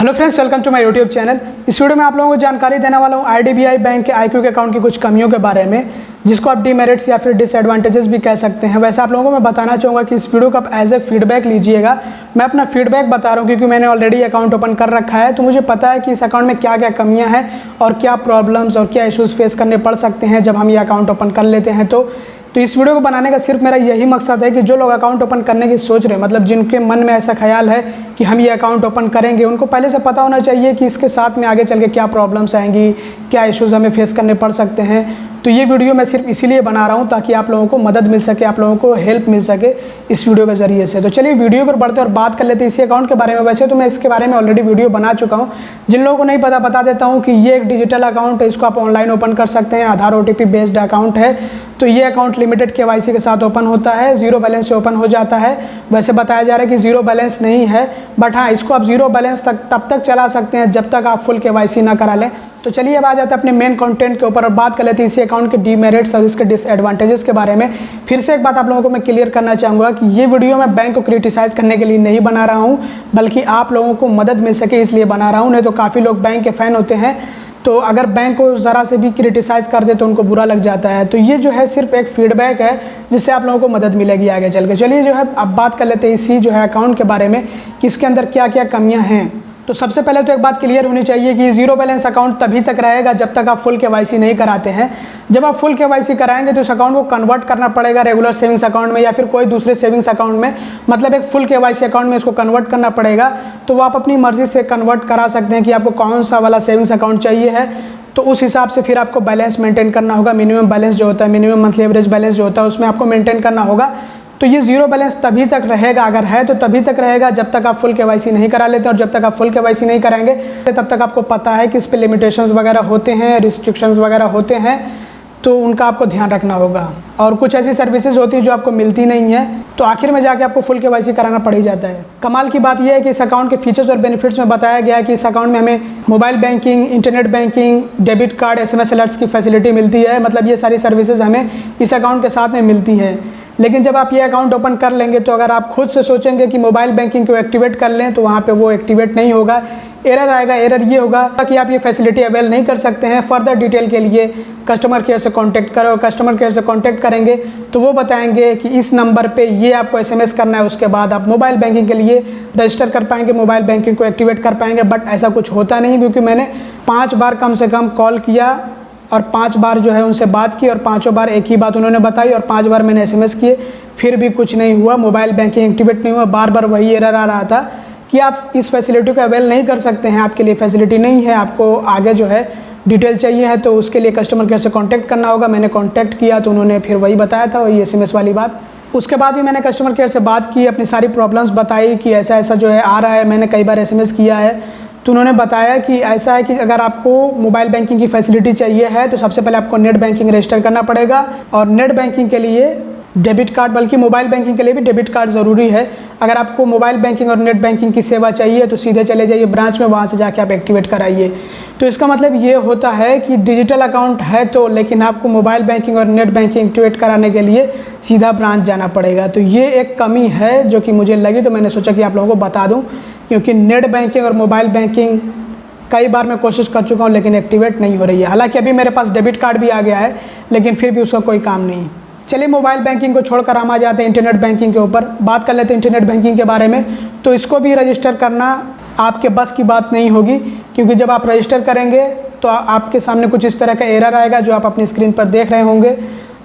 Hello friends, welcome to my YouTube channel. इस वीडियो में आप लोगों को जानकारी देने वाला हूँ IDBI बैंक के IQ के अकाउंट की कुछ कमियों के बारे में, जिसको आप डीमेरिट्स या फिर डिसएडवांटेजेस भी कह सकते हैं। वैसे आप लोगों को मैं बताना चाहूँगा कि इस वीडियो को आप एज ए फीडबैक लीजिएगा। मैं अपना फीडबैक बता रहा हूँ क्योंकि मैंने ऑलरेडी अकाउंट ओपन कर रखा है, तो मुझे पता है कि इस अकाउंट में क्या क्या कमियाँ हैं और क्या प्रॉब्लम्स और क्या इशूज़ फेस करने पड़ सकते हैं जब हम ये अकाउंट ओपन कर लेते हैं। तो इस वीडियो को बनाने का सिर्फ मेरा यही मकसद है कि जो लोग अकाउंट ओपन करने की सोच रहे हैं, मतलब जिनके मन में ऐसा ख्याल है कि हम ये अकाउंट ओपन करेंगे, उनको पहले से पता होना चाहिए कि इसके साथ में आगे चल के क्या प्रॉब्लम्स आएंगी, क्या इश्यूज़ हमें फेस करने पड़ सकते हैं। तो ये वीडियो मैं सिर्फ इसीलिए बना रहा हूँ ताकि आप लोगों को मदद मिल सके, आप लोगों को हेल्प मिल सके इस वीडियो के ज़रिए से। तो चलिए वीडियो पर बढ़ते और बात कर लेते हैं इसी अकाउंट के बारे में। वैसे तो मैं इसके बारे में ऑलरेडी वीडियो बना चुका हूँ। जिन लोगों को नहीं पता बता देता हूँ कि ये एक डिजिटल अकाउंट है, इसको आप ऑनलाइन ओपन कर सकते हैं। आधार OTP बेस्ड अकाउंट है। तो ये अकाउंट लिमिटेड KYC के साथ ओपन होता है, जीरो बैलेंस से ओपन हो जाता है। वैसे बताया जा रहा है कि जीरो बैलेंस नहीं है, बट हाँ, इसको आप जीरो बैलेंस तब तक चला सकते हैं जब तक आप फुल KYC ना करा लें। तो चलिए अब आ जाते हैं अपने मेन कंटेंट के ऊपर और बात कर लेते हैं इसी अकाउंट के डीमेरिट्स और इसके डिसएडवांटेजेस के बारे में। फिर से एक बात आप लोगों को मैं क्लियर करना चाहूँगा कि ये वीडियो मैं बैंक को क्रिटिसाइज़ करने के लिए नहीं बना रहा हूँ, बल्कि आप लोगों को मदद मिल सके इसलिए बना रहा हूँ। नहीं तो काफ़ी लोग बैंक के फ़ैन होते हैं, तो अगर बैंक को ज़रा से भी क्रिटिसाइज़ कर दे तो उनको बुरा लग जाता है। तो ये जो है सिर्फ एक फीडबैक है जिससे आप लोगों को मदद मिलेगी आगे चल के। चलिए जो है अब बात कर लेते हैं इसी जो है अकाउंट के बारे में कि इसके अंदर क्या क्या कमियां हैं। तो सबसे पहले तो एक बात क्लियर होनी चाहिए कि जीरो बैलेंस अकाउंट तभी तक रहेगा जब तक आप फुल KYC नहीं कराते हैं। जब आप फुल KYC कराएंगे तो उस अकाउंट को कन्वर्ट करना पड़ेगा रेगुलर सेविंग्स अकाउंट में या फिर कोई दूसरे सेविंग्स अकाउंट में, मतलब एक फुल KYC अकाउंट में इसको कन्वर्ट करना पड़ेगा। तो वो आप अपनी मर्ज़ी से कन्वर्ट करा सकते हैं कि आपको कौन सा वाला सेविंग्स अकाउंट चाहिए है। तो उस हिसाब से फिर आपको बैलेंस मेंटेन करना होगा। मिनिमम बैलेंस जो होता है, मिनिमम मंथली एवरेज बैलेंस जो होता है, उसमें आपको मेंटेन करना होगा। तो ये जीरो बैलेंस तभी तक रहेगा, अगर है तो तभी तक रहेगा जब तक आप फुल KYC नहीं करा लेते। और जब तक आप फुल KYC नहीं कराएंगे तब तक आपको पता है कि इस पर लिमिटेशंस वगैरह होते हैं, रिस्ट्रिक्शंस वगैरह होते हैं, तो उनका आपको ध्यान रखना होगा। और कुछ ऐसी सर्विसेज होती हैं जो आपको मिलती नहीं है, तो आखिर में जाके आपको फुल KYC कराना पड़ ही जाता है। कमाल की बात यह है कि इस अकाउंट के फीचर्स और बेनिफिट्स में बताया गया है कि इस अकाउंट में हमें mobile banking, internet banking, debit card, SMS alerts की फैसिलिटी मिलती है। मतलब ये सारी सर्विसेज हमें इस अकाउंट के साथ में मिलती हैं। लेकिन जब आप ये अकाउंट ओपन कर लेंगे तो अगर आप खुद से सोचेंगे कि मोबाइल बैंकिंग को एक्टिवेट कर लें तो वहाँ पे वो एक्टिवेट नहीं होगा, एरर आएगा। एरर ये होगा कि आप ये फैसिलिटी अवेल नहीं कर सकते हैं। फर्दर डिटेल के लिए कस्टमर केयर से कांटेक्ट करो। कस्टमर केयर से कांटेक्ट करेंगे तो वो बताएंगे कि इस नंबर पे ये आपको SMS करना है, उसके बाद आप मोबाइल बैंकिंग के लिए रजिस्टर कर पाएंगे, मोबाइल बैंकिंग को एक्टिवेट कर पाएंगे। बट ऐसा कुछ होता नहीं, क्योंकि मैंने 5 बार कम से कम कॉल किया और 5 बार जो है उनसे बात की और 5 बार एक ही बात उन्होंने बताई और 5 बार मैंने SMS किए, फिर भी कुछ नहीं हुआ, मोबाइल बैंकिंग एक्टिवेट नहीं हुआ। बार बार वही एरर आ रहा था कि आप इस फैसिलिटी को अवेल नहीं कर सकते हैं, आपके लिए फैसिलिटी नहीं है, आपको आगे जो है डिटेल चाहिए है तो उसके लिए कस्टमर केयर से कांटेक्ट करना होगा। मैंने कांटेक्ट किया तो उन्होंने फिर वही बताया था, वही SMS वाली बात। उसके बाद भी मैंने कस्टमर केयर से बात की, अपनी सारी प्रॉब्लम्स बताई कि ऐसा ऐसा जो है आ रहा है, मैंने कई बार SMS किया है। तो उन्होंने बताया कि ऐसा है कि अगर आपको मोबाइल बैंकिंग की फैसिलिटी चाहिए है तो सबसे पहले आपको नेट बैंकिंग रजिस्टर करना पड़ेगा। और नेट बैंकिंग के लिए डेबिट कार्ड, बल्कि मोबाइल बैंकिंग के लिए भी डेबिट कार्ड ज़रूरी है। अगर आपको मोबाइल बैंकिंग और नेट बैंकिंग की सेवा चाहिए तो सीधे चले जाइए ब्रांच में, वहाँ से जाके आप एक्टिवेट कराइए। तो इसका मतलब ये होता है कि डिजिटल अकाउंट है तो, लेकिन आपको मोबाइल बैंकिंग और नेट बैंकिंग एक्टिवेट कराने के लिए सीधा ब्रांच जाना पड़ेगा। तो ये एक कमी है जो कि मुझे लगी, तो मैंने सोचा कि आप लोगों को बता दूँ, क्योंकि नेट बैंकिंग और मोबाइल बैंकिंग कई बार मैं कोशिश कर चुका हूँ लेकिन एक्टिवेट नहीं हो रही है। हालांकि अभी मेरे पास डेबिट कार्ड भी आ गया है, लेकिन फिर भी उसका कोई काम नहीं। चलिए मोबाइल बैंकिंग को छोड़कर हम आ जाते हैं इंटरनेट बैंकिंग के ऊपर। बात कर लेते हैं इंटरनेट बैंकिंग के बारे में। तो इसको भी रजिस्टर करना आपके बस की बात नहीं होगी, क्योंकि जब आप रजिस्टर करेंगे तो आपके सामने कुछ इस तरह का एरर आएगा जो आप अपनी स्क्रीन पर देख रहे होंगे।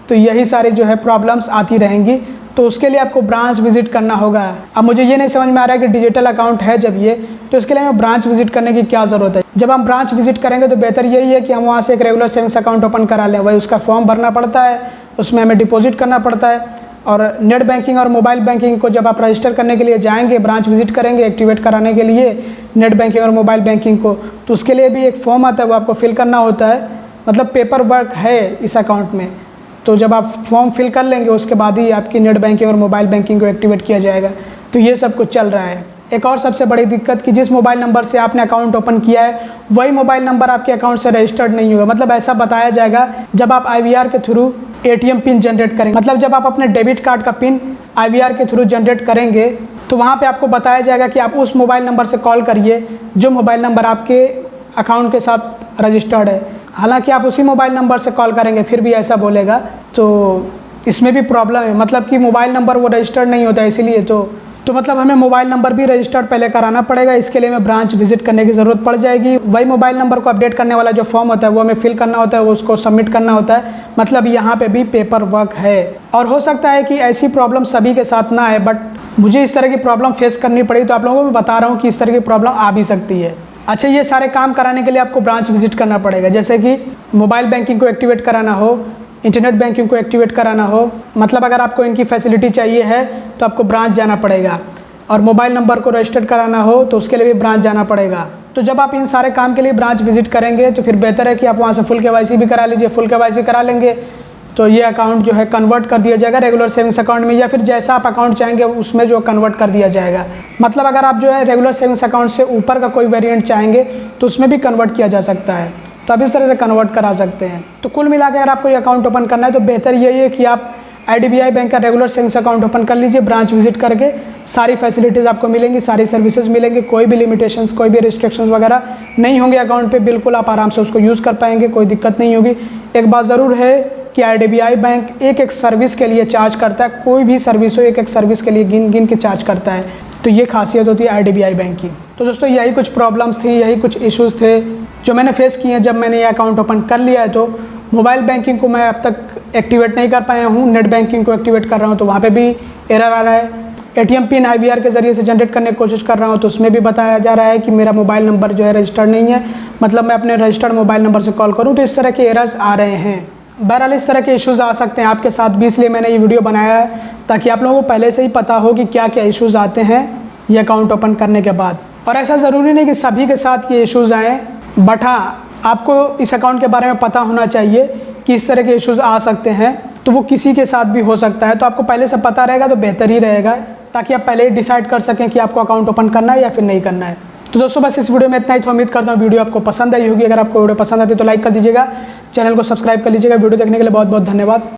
तो यही सारी जो है प्रॉब्लम्स आती रहेंगी, तो उसके लिए आपको ब्रांच विजिट करना होगा। अब मुझे ये नहीं समझ में आ रहा है कि डिजिटल अकाउंट है जब ये, तो इसके लिए हमें ब्रांच विजिट करने की क्या ज़रूरत है। जब हम ब्रांच विजिट करेंगे तो बेहतर यही है कि हम वहाँ से एक रेगुलर सेविंग्स अकाउंट ओपन करा लें। वही उसका फॉर्म भरना पड़ता है, उसमें हमें डिपॉजिट करना पड़ता है। और नेट बैंकिंग और मोबाइल बैंकिंग को जब आप रजिस्टर करने के लिए जाएंगे, ब्रांच विजिट करेंगे एक्टिवेट कराने के लिए नेट बैंकिंग और मोबाइल बैंकिंग को, तो उसके लिए भी एक फॉर्म आता है, वो आपको फिल करना होता है। मतलब पेपर वर्क है इस अकाउंट में। तो जब आप फॉर्म फिल कर लेंगे उसके बाद ही आपकी नेट बैंकिंग और मोबाइल बैंकिंग को एक्टिवेट किया जाएगा। तो ये सब कुछ चल रहा है। एक और सबसे बड़ी दिक्कत कि जिस मोबाइल नंबर से आपने अकाउंट ओपन किया है वही मोबाइल नंबर आपके अकाउंट से रजिस्टर्ड नहीं होगा। मतलब ऐसा बताया जाएगा जब आप IVR के थ्रू ATM पिन जनरेट करेंगे, मतलब जब आप अपने डेबिट कार्ड का पिन IVR के थ्रू जनरेट करेंगे तो वहाँ पे आपको बताया जाएगा कि आप उस मोबाइल नंबर से कॉल करिए जो मोबाइल नंबर आपके अकाउंट के साथ रजिस्टर्ड है। हालांकि आप उसी मोबाइल नंबर से कॉल करेंगे फिर भी ऐसा बोलेगा, तो इसमें भी प्रॉब्लम है। मतलब कि मोबाइल नंबर वो रजिस्टर्ड नहीं होता है, इसीलिए तो मतलब हमें मोबाइल नंबर भी रजिस्टर्ड पहले कराना पड़ेगा। इसके लिए हमें ब्रांच विजिट करने की ज़रूरत पड़ जाएगी। वही मोबाइल नंबर को अपडेट करने वाला जो फॉर्म होता है वो हमें फिल करना होता है, वो उसको सबमिट करना होता है। मतलब यहाँ पे भी पेपर वर्क है। और हो सकता है कि ऐसी प्रॉब्लम सभी के साथ ना आए, बट मुझे इस तरह की प्रॉब्लम फेस करनी पड़ी, तो आप लोगों को मैं बता रहा हूँ कि इस तरह की प्रॉब्लम आ भी सकती है। अच्छा, ये सारे काम कराने के लिए आपको ब्रांच विजिट करना पड़ेगा, जैसे कि मोबाइल बैंकिंग को एक्टिवेट कराना हो, इंटरनेट बैंकिंग को एक्टिवेट कराना हो। मतलब अगर आपको इनकी फैसिलिटी चाहिए है तो आपको ब्रांच जाना पड़ेगा, और मोबाइल नंबर को रजिस्टर कराना हो तो उसके लिए भी ब्रांच जाना पड़ेगा। तो जब आप इन सारे काम के लिए ब्रांच विजिट करेंगे तो फिर बेहतर है कि आप वहाँ से फुल KYC भी करा लीजिए। फुल KYC करा लेंगे तो ये अकाउंट जो है कन्वर्ट कर दिया जाएगा रेगुलर सेविंग्स अकाउंट में, या फिर जैसा आप अकाउंट चाहेंगे उसमें जो कन्वर्ट कर दिया जाएगा। मतलब अगर आप जो है रेगुलर सेविंग्स अकाउंट से ऊपर का कोई वेरिएंट चाहेंगे तो उसमें भी कन्वर्ट किया जा सकता है। तो आप इस तरह से कन्वर्ट करा सकते हैं। तो कुल मिला के अगर आपको ये अकाउंट ओपन करना है तो बेहतर यही है कि आप IDBI बैंक का रेगुलर सेविंग्स अकाउंट ओपन कर लीजिए। ब्रांच विजिट करके सारी फैसिलिटीज़ आपको मिलेंगी, सारी सर्विसेज मिलेंगी, कोई भी लिमिटेशंस, कोई भी रिस्ट्रिक्शंस वगैरह नहीं होंगे अकाउंट पे। बिल्कुल आप आराम से उसको यूज़ कर पाएंगे, कोई दिक्कत नहीं होगी। एक बात ज़रूर है कि IDBI बैंक एक सर्विस के लिए चार्ज करता है। कोई भी सर्विस हो एक सर्विस के लिए गिन गिन के चार्ज करता है। तो ये खासियत होती है IDBI बैंक की। तो दोस्तों यही कुछ प्रॉब्लम्स थी, यही कुछ इश्यूज़ थे जो मैंने फेस किए हैं जब मैंने ये अकाउंट ओपन कर लिया है। तो मोबाइल बैंकिंग को मैं अब तक एक्टिवेट नहीं कर पाया हूँ, नेट बैंकिंग को एक्टिवेट कर रहा हूँ तो वहाँ पे भी एरर आ रहा है। ATM पिन IVR के ज़रिए से जनरेट करने की कोशिश कर रहा हूँ तो उसमें भी बताया जा रहा है कि मेरा मोबाइल नंबर जो है रजिस्टर्ड नहीं है। मतलब मैं अपने रजिस्टर्ड मोबाइल नंबर से कॉल करूँ तो इस तरह के एरर्स आ रहे हैं। बहरहाल इस तरह के इश्यूज़ आ सकते हैं आपके साथ भी, इसलिए मैंने ये वीडियो बनाया है ताकि आप लोगों को पहले से ही पता हो कि क्या क्या इश्यूज़ आते हैं ये अकाउंट ओपन करने के बाद। और ऐसा ज़रूरी नहीं कि सभी के साथ ये इश्यूज़ आएँ, बट हाँ आपको इस अकाउंट के बारे में पता होना चाहिए कि इस तरह के इश्यूज़ आ सकते हैं, तो वो किसी के साथ भी हो सकता है। तो आपको पहले से पता रहेगा तो बेहतर ही रहेगा, ताकि आप पहले ही डिसाइड कर सकें कि आपको अकाउंट ओपन करना है या फिर नहीं करना है। तो दोस्तों बस इस वीडियो में इतना ही। तो उम्मीद करता हूँ वीडियो आपको पसंद आई होगी। अगर आपको वीडियो पसंद आती है तो लाइक कर दीजिएगा, चैनल को सब्सक्राइब कर लीजिएगा। वीडियो देखने के लिए बहुत बहुत धन्यवाद।